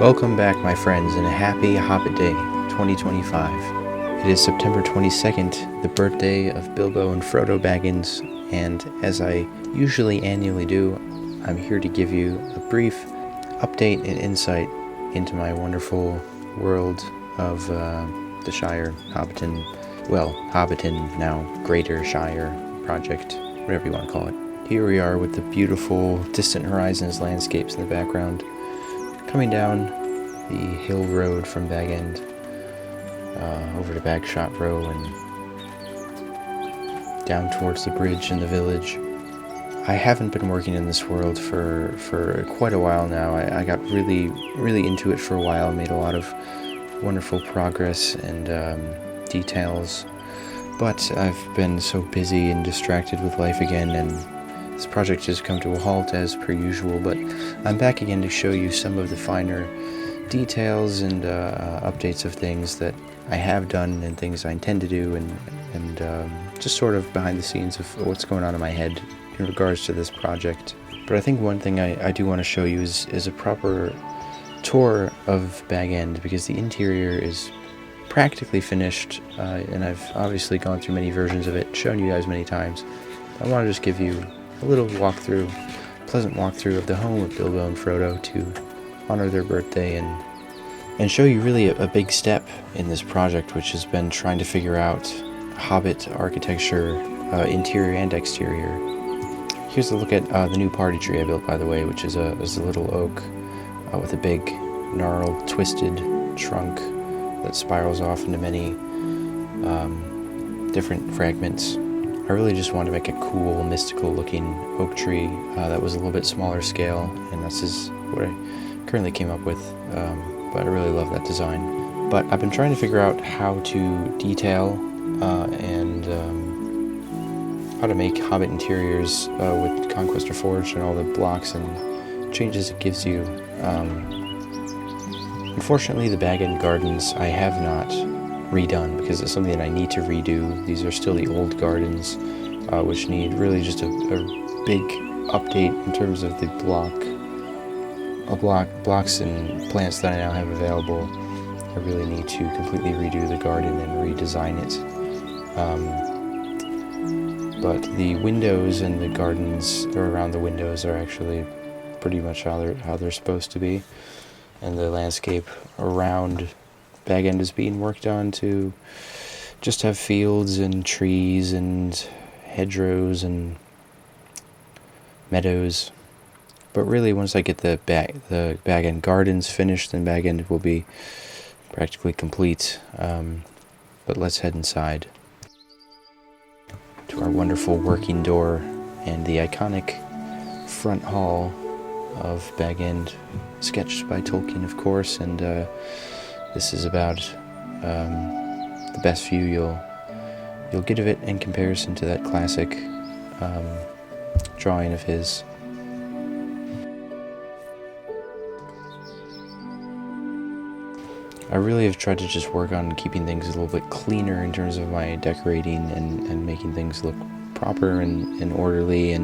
Welcome back, my friends, and a happy Hobbit Day 2025. It is September 22nd, the birthday of Bilbo and Frodo Baggins, and as I usually annually do, I'm here to give you a brief update and insight into my wonderful world of the Shire, Hobbiton, Hobbiton, now Greater Shire Project, whatever you want to call it. Here we are with the beautiful distant horizons landscapes in the background, coming down the hill road from Bag End over to Bagshot Row and down towards the bridge in the village. I haven't been working in this world for quite a while now. I got really into it for a while, made a lot of wonderful progress and details, but I've been so busy and distracted with life again, and this project has come to a halt as per usual, but I'm back again to show you some of the finer details and updates of things that I have done and things I intend to do, and just sort of behind the scenes of what's going on in my head in regards to this project. But I think one thing I do want to show you is a proper tour of Bag End, because the interior is practically finished, and I've obviously gone through many versions of it, shown you guys many times. I want to just give you a little pleasant walkthrough of the home of Bilbo and Frodo to honor their birthday and show you really a big step in this project, which has been trying to figure out Hobbit architecture, interior and exterior. Here's a look at the new party tree I built, by the way, which is a little oak with a big, gnarled, twisted trunk that spirals off into many different fragments. I really just wanted to make a cool, mystical-looking oak tree that was a little bit smaller scale, and this is what I currently came up with, but I really love that design. But I've been trying to figure out how to detail and how to make Hobbit interiors with Conquest Reforged and all the blocks and changes it gives you. Unfortunately, the Bag End gardens I have not redone because it's something that I need to redo. These are still the old gardens, which need really just a big update in terms of the blocks and plants that I now have available. I really need to completely redo the garden and redesign it. But the windows and the gardens around the windows are actually pretty much how they're supposed to be, and the landscape around Bag End is being worked on to just have fields and trees and hedgerows and meadows. But really, once I get the Bag End gardens finished, then Bag End will be practically complete. But let's head inside to our wonderful working door and the iconic front hall of Bag End, sketched by Tolkien, of course, and this is about the best view you'll get of it in comparison to that classic drawing of his. I really have tried to just work on keeping things a little bit cleaner in terms of my decorating and making things look proper and orderly,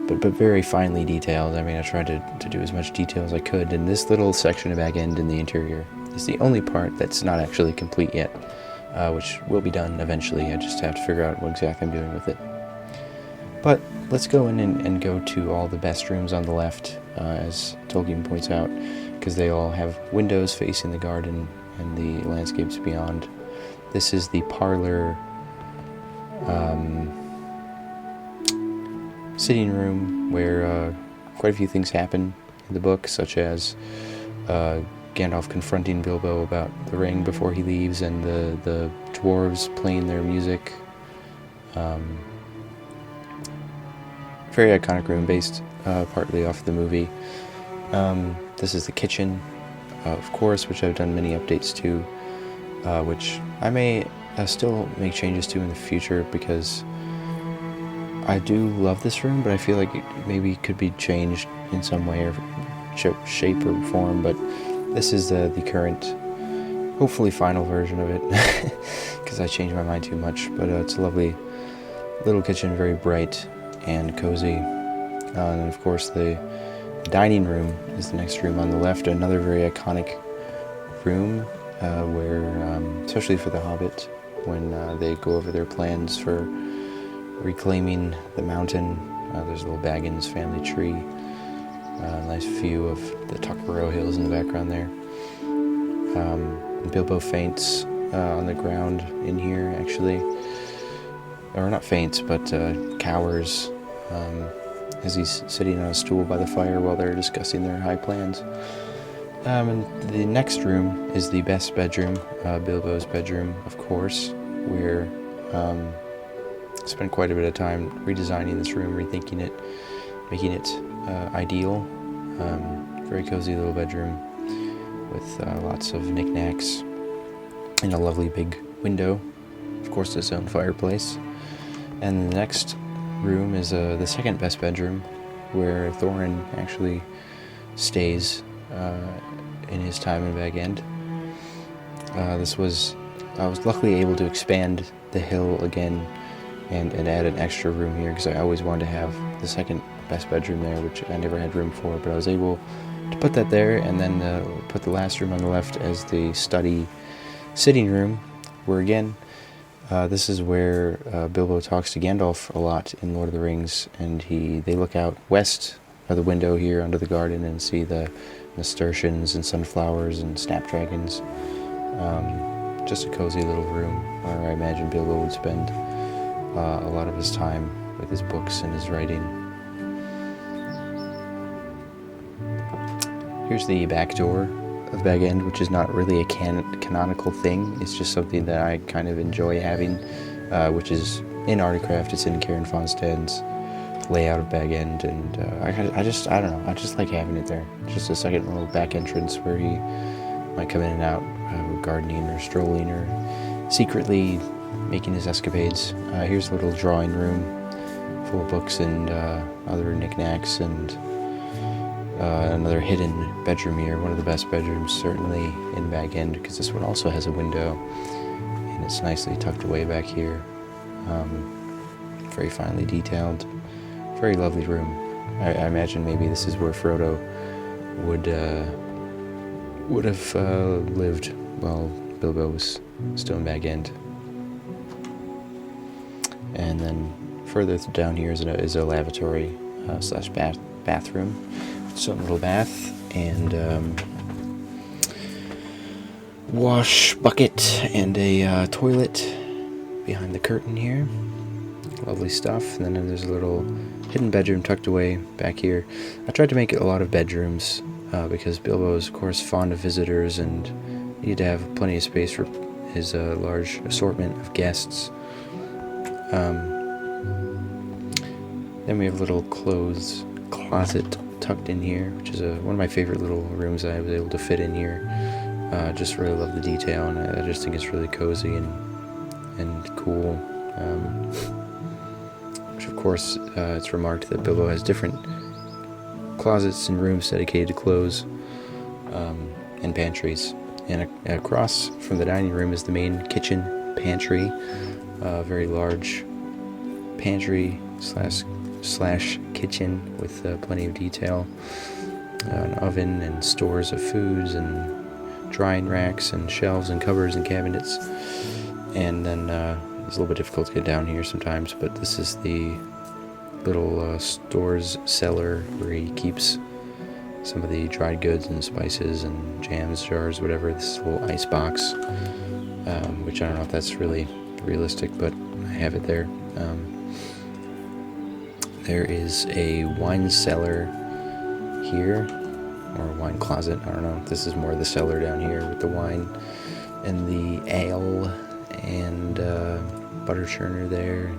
but very finely detailed. I mean, I tried to do as much detail as I could, and this little section of Bag End in the interior is the only part that's not actually complete yet, which will be done eventually. I just have to figure out what exactly I'm doing with it. But let's go in and go to all the best rooms on the left, as Tolkien points out, because they all have windows facing the garden and the landscapes beyond. This is the parlor sitting room where quite a few things happen in the book, such as Gandalf confronting Bilbo about the ring before he leaves, and the dwarves playing their music. Very iconic room, based partly off the movie. This is the kitchen, of course, which I've done many updates to, which I may still make changes to in the future, because I do love this room, but I feel like it maybe could be changed in some way or shape or form. But this is the current, hopefully final version of it, because I changed my mind too much. But it's a lovely little kitchen, very bright and cozy. And of course the Dining room is the next room on the left, another very iconic room where, especially for the Hobbit, when they go over their plans for reclaiming the mountain, there's a little Baggins family tree, nice view of the Tuckborough Hills in the background there. Bilbo faints on the ground in here, actually, or not faints, but cowers as he's sitting on a stool by the fire while they're discussing their high plans. And the next room is the best bedroom, Bilbo's bedroom, of course, where I spent quite a bit of time redesigning this room, rethinking it, making it ideal. Very cozy little bedroom with lots of knickknacks and a lovely big window, of course its own fireplace. And the next room is the second best bedroom, where Thorin actually stays in his time in Bag End. I was luckily able to expand the hill again and add an extra room here, because I always wanted to have the second best bedroom there, which I never had room for, but I was able to put that there, and then put the last room on the left as the study sitting room, where again, this is where Bilbo talks to Gandalf a lot in Lord of the Rings, and they look out west of the window here under the garden and see the nasturtiums and sunflowers and snapdragons. Just a cozy little room where I imagine Bilbo would spend a lot of his time with his books and his writing. Here's the back door of Bag End, which is not really a canonical thing. It's just something that I kind of enjoy having, which is in Artecraft. It's in Karen Fonstad's layout of Bag End, and I don't know, I just like having it there. Just a second little back entrance where he might come in and out, gardening or strolling or secretly making his escapades. Here's a little drawing room full of books and other knickknacks, and another hidden bedroom here, one of the best bedrooms certainly in Bag End, because this one also has a window and it's nicely tucked away back here. Very finely detailed, very lovely room. I imagine maybe this is where Frodo would have lived while Bilbo was still in Bag End. And then further down here is a lavatory slash bathroom. So a little bath and wash bucket and a toilet behind the curtain here. Lovely stuff. And then there's a little hidden bedroom tucked away back here. I tried to make it a lot of bedrooms because Bilbo is, of course, fond of visitors and needed to have plenty of space for his large assortment of guests. Then we have a little clothes closet tucked in here, which is one of my favorite little rooms I was able to fit in here. Just really love the detail, and I just think it's really cozy and cool. Which of course, it's remarked that Bilbo has different closets and rooms dedicated to clothes and pantries. And across from the dining room is the main kitchen pantry, very large pantry slash kitchen with plenty of detail, an oven and stores of foods and drying racks and shelves and cupboards and cabinets. And then it's a little bit difficult to get down here sometimes, but this is the little store's cellar where he keeps some of the dried goods and spices and jams, jars, whatever. This little ice box, which I don't know if that's really realistic, but I have it there. There is a wine cellar here, or a wine closet, I don't know. This is more the cellar down here with the wine and the ale and butter churner there.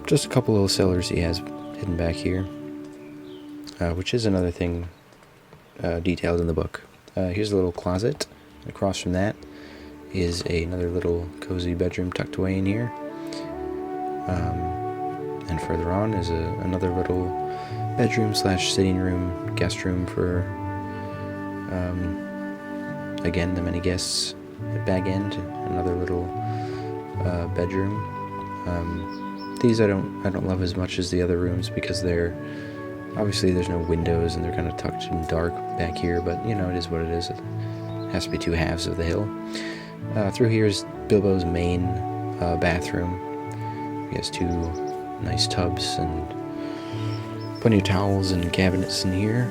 Just a couple little cellars he has hidden back here, which is another thing detailed in the book. Here's a little closet. Across from that is another little cozy bedroom tucked away in here. And further on is another little bedroom slash sitting room, guest room for, again, the many guests at Bag End. Another little bedroom. These I don't love as much as the other rooms because they're Obviously there's no windows and they're kind of tucked in dark back here, but you know, it is what it is. It has to be two halves of the hill. Through here is Bilbo's main bathroom. He has two nice tubs and plenty of towels and cabinets in here.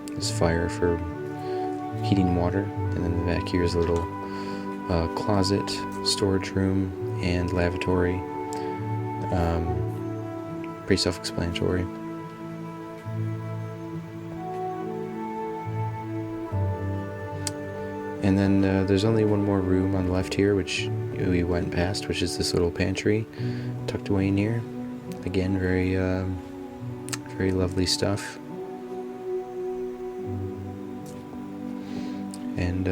There's fire for heating water, and then the back here is a little closet, storage room, and lavatory. Pretty self-explanatory. And then there's only one more room on the left here, which we went past, which is this little pantry tucked away in here. Again, very lovely stuff. And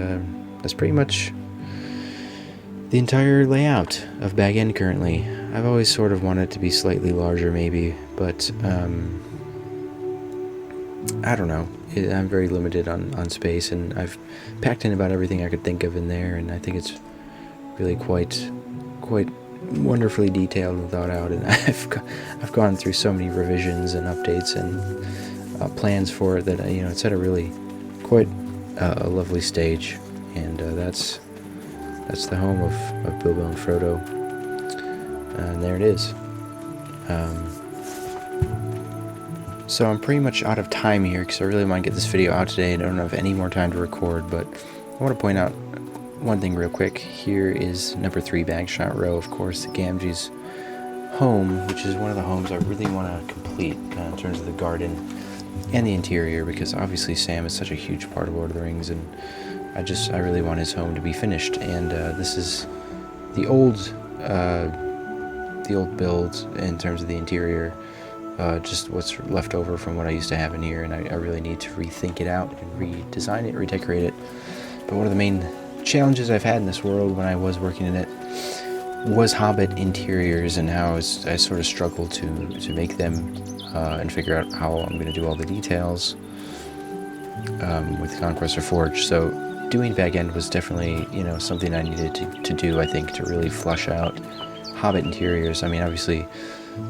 that's pretty much the entire layout of Bag End currently. I've always sort of wanted it to be slightly larger maybe, but I don't know. I'm very limited on space, and I've packed in about everything I could think of in there, and I think it's really quite wonderfully detailed and thought out, and I've gone through so many revisions and updates and plans for it that it's at a really quite a lovely stage, and that's the home of Bilbo and Frodo, and there it is. So I'm pretty much out of time here because I really want to get this video out today. I don't have any more time to record, but I want to point out one thing real quick. Here is number 3 Bagshot Row, of course, the Gamgee's home, which is one of the homes I really want to complete in terms of the garden and the interior, because obviously Sam is such a huge part of Lord of the Rings, and I really want his home to be finished. And this is the old build in terms of the interior. Just what's left over from what I used to have in here, and I really need to rethink it out and redesign it, redecorate it. But one of the main challenges I've had in this world when I was working in it was Hobbit interiors, and how I sort of struggled to make them and figure out how I'm going to do all the details with Conquest Reforged. So doing Bag End was definitely something I needed to do, I think, to really flush out Hobbit interiors. I mean, obviously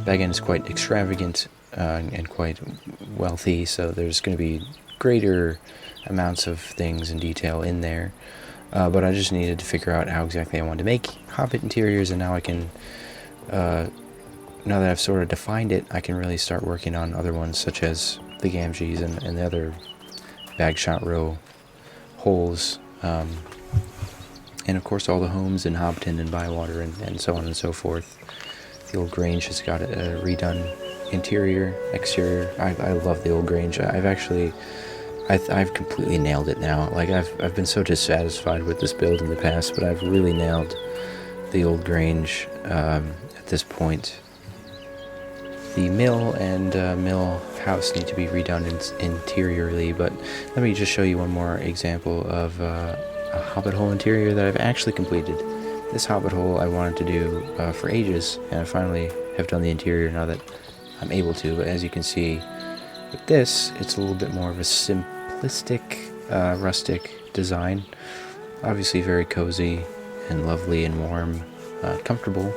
Bag End is quite extravagant and quite wealthy, so there's going to be greater amounts of things and detail in there. But I just needed to figure out how exactly I wanted to make Hobbit interiors, and now I can, now that I've sort of defined it, I can really start working on other ones, such as the Gamgees and the other Bagshot Row holes, and of course all the homes in Hobbiton and Bywater and so on and so forth. The old Grange has got a redone interior, exterior. I love the old Grange. I've completely nailed it now. Like I've been so dissatisfied with this build in the past, but I've really nailed the old Grange at this point. The mill and mill house need to be redone interiorly, but let me just show you one more example of a Hobbit hole interior that I've actually completed. This Hobbit hole I wanted to do for ages, and I finally have done the interior now that I'm able to. But as you can see with this, it's a little bit more of a simplistic, rustic design. Obviously very cozy and lovely and warm, comfortable,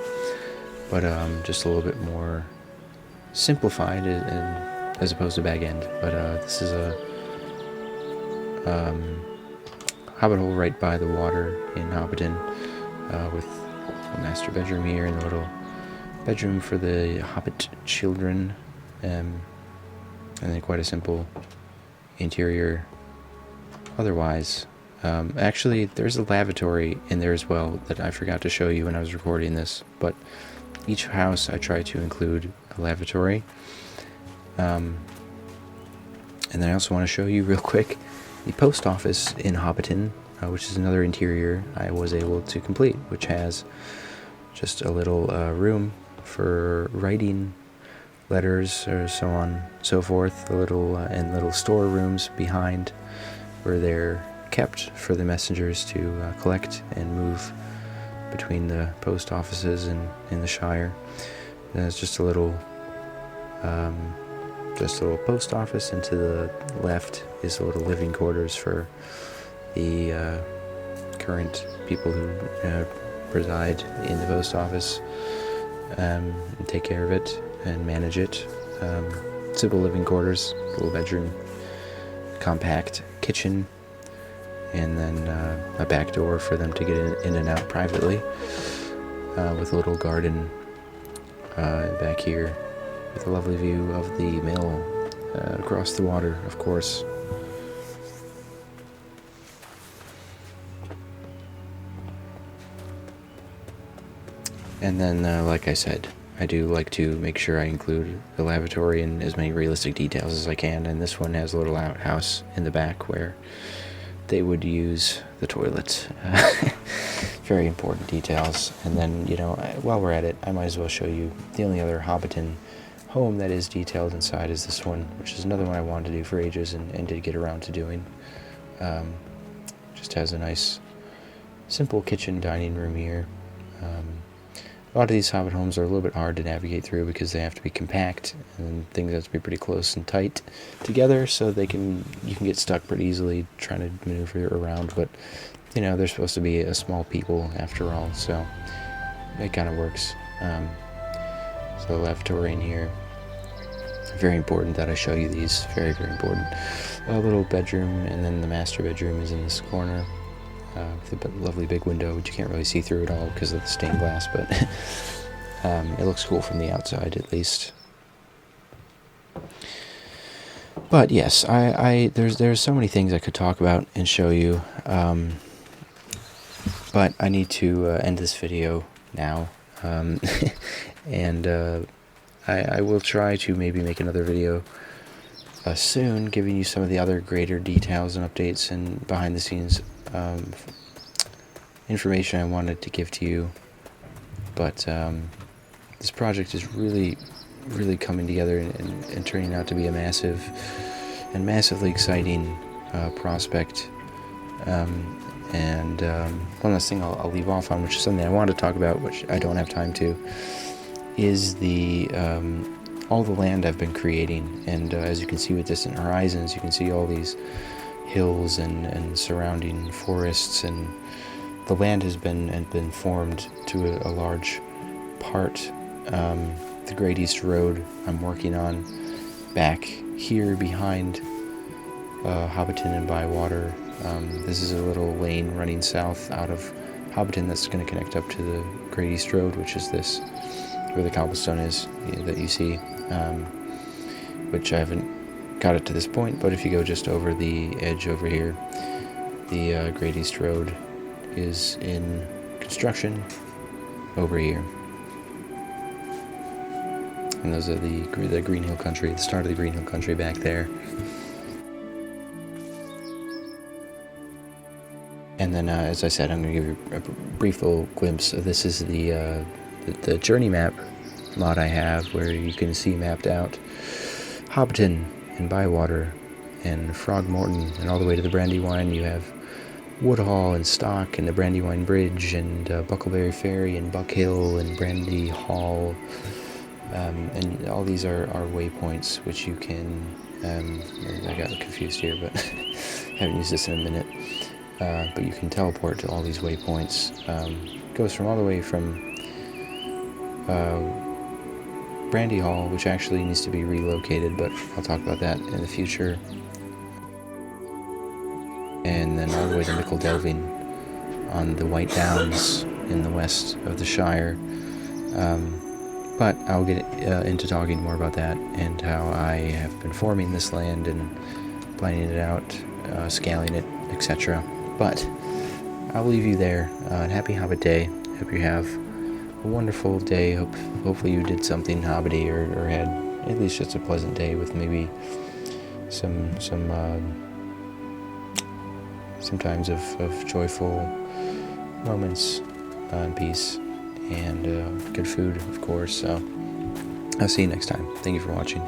but just a little bit more simplified as opposed to Bag End. But this is a Hobbit hole right by the water in Hobbiton, with a master bedroom here and a little bedroom for the Hobbit children, and then quite a simple interior otherwise. Actually, there's a lavatory in there as well that I forgot to show you when I was recording this, but each house I try to include a lavatory. And then I also want to show you real quick the post office in Hobbiton, which is another interior I was able to complete, which has just a little room for writing letters or so on and so forth, and little storerooms behind where they're kept for the messengers to collect and move between the post offices and in the Shire. And it's just a little post office, and to the left is a little living quarters for the current people who reside in the post office, and take care of it and manage it. Simple living quarters, little bedroom, compact kitchen, and then a back door for them to get in and out privately, with a little garden back here, with a lovely view of the mill across the water, of course. And then, like I said, I do like to make sure I include the lavatory in as many realistic details as I can, and this one has a little outhouse in the back where they would use the toilet. Very important details. And then, while we're at it, I might as well show you the only other Hobbiton home that is detailed inside is this one, which is another one I wanted to do for ages and did get around to doing. Just has a nice, simple kitchen dining room here. A lot of these Hobbit homes are a little bit hard to navigate through because they have to be compact and things have to be pretty close and tight together, so you can get stuck pretty easily trying to maneuver around. But they're supposed to be a small people after all, so it kind of works. So lavatory in here. Very important that I show you these. Very, very important. A little bedroom, and then the master bedroom is in this corner. With a lovely big window, which you can't really see through at all because of the stained glass, but it looks cool from the outside at least. But yes, there's so many things I could talk about and show you, but I need to end this video now, and I will try to maybe make another video soon, giving you some of the other greater details and updates and behind the scenes information I wanted to give to you. But this project is really, really coming together and turning out to be a massively exciting prospect. And one last thing I'll leave off on, which is something I wanted to talk about, which I don't have time to, is the all the land I've been creating. And as you can see with distant horizons, you can see all these hills and surrounding forests, and the land has been formed to a large part. The Great East Road I'm working on back here behind Hobbiton and Bywater. This is a little lane running south out of Hobbiton that's going to connect up to the Great East Road, which is this, where the cobblestone is that you see, which I haven't got it to this point, but if you go just over the edge over here, the Great East Road is in construction over here. And those are the Green Hill Country, the start of the Green Hill Country back there. And then, as I said, I'm going to give you a brief little glimpse. This is the journey map mod I have, where you can see mapped out Hobbiton and Bywater and Frogmorton, and all the way to the Brandywine. You have Woodhall and Stock and the Brandywine Bridge and Buckleberry Ferry and Buck Hill and Brandy Hall, and all these are waypoints which you can I got confused here, but haven't used this in a minute, but you can teleport to all these waypoints. Goes from all the way from Brandy Hall, which actually needs to be relocated, but I'll talk about that in the future, and then all the way to Mickle Delving on the White Downs in the west of the Shire. But I'll get into talking more about that and how I have been forming this land and planning it out, scaling it, etc. But I'll leave you there. Happy Hobbit Day. Hope you have a wonderful day. Hopefully you did something hobbity or had at least just a pleasant day with maybe some times of joyful moments and peace and good food, of course. So I'll see you next time. Thank you for watching.